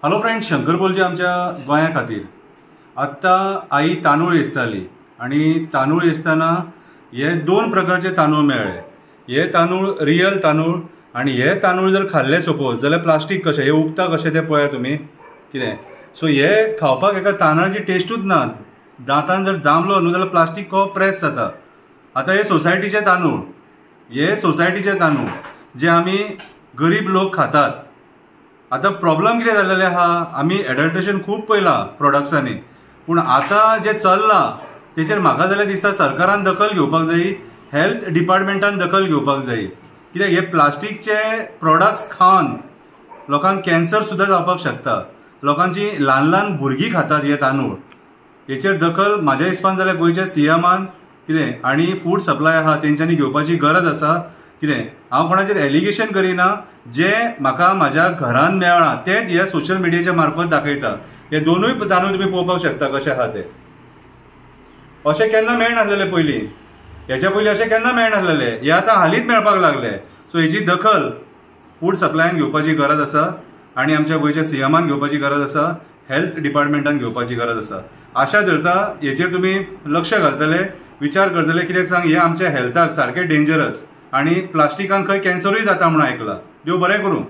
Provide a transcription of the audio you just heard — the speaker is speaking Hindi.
हॅलो फ्रेंड्स, शंकर बोलचे आमच्या गोंया खातीर. आत्ता आई तांदूळ वेचताली आणि तांदूळ वेचताना हे दोन प्रकारचे तांदूळ मेळ्ळे. हे तांदूळ रियल तांदूळ आणि हे तांदूळ जर खाल्ले सपोज जाल्यार प्लास्टीक कशें हे उगता कशें ते पळया तुमी कितें. सो हे खावपाक एका तांदळाची टेस्टूच ना. दांतान जर दामलो न्हू जाल्यार प्लास्टीक कहो प्रेस जाता. आतां हे सोसायटीचे तांदूळ, हे सोसायटीचे तांदूळ जे आमी गरीब लोक खातात. आता प्रॉब्लेम कितें जाल्लेले आहा, आमी एडल्ट्रेशन खूब पळयलां प्रोडक्ट्सांनी, पूण आतां जे चल्लां तेचेर म्हाका जाल्यार दिसता सरकारान दखल घेवपाक जाय, हेल्थ डिपार्टमेंटान दखल घेवपाक जाय. कित्याक हे प्लास्टीकचे प्रोडक्ट्स खावन लोकांक कॅन्सर सुद्दां जावपाक शकता. लोकांची ल्हान ल्हान भुरगीं खातात हे तांदूळ. हेचेर दखल म्हाज्या हिसपान जाल्यार गोंयच्या सीएमान कितें आनी फूड सप्लाय आहा तेंच्यांनी घेवपाची गरज आसा. कितें हांव कोणाचेर एलिगेशन करिना, जे म्हाका म्हाज्या घरान मेळ्ळां तेच ह्या सोशल मिडियाच्या मार्फत दाखयता. हे दोनूय तांदूळ तुमी पळोवपाक शकता कशे आहा ते. अशें केन्ना मेळनासलेले पयलीं, हेच्या पयलीं अशें केन्ना मेळनासलेले. हे आतां हालींच मेळपाक लागले. सो हेची दखल फूड सप्लायान घेवपाची गरज आसा आनी आमच्या गोंयच्या सीएमान घेवपाची गरज आसा, हेल्थ डिपार्टमेंटान घेवपाची गरज आसा. आशा धरता हेचेर तुमी लक्ष घालतले, विचार करतले. कित्याक सांग, हे आमच्या हेल्थाक सारके डेंजरस आणि प्लास्टिकान खंय कॅन्सरूय जाता म्हणून आयकलां. देव बरें करूं.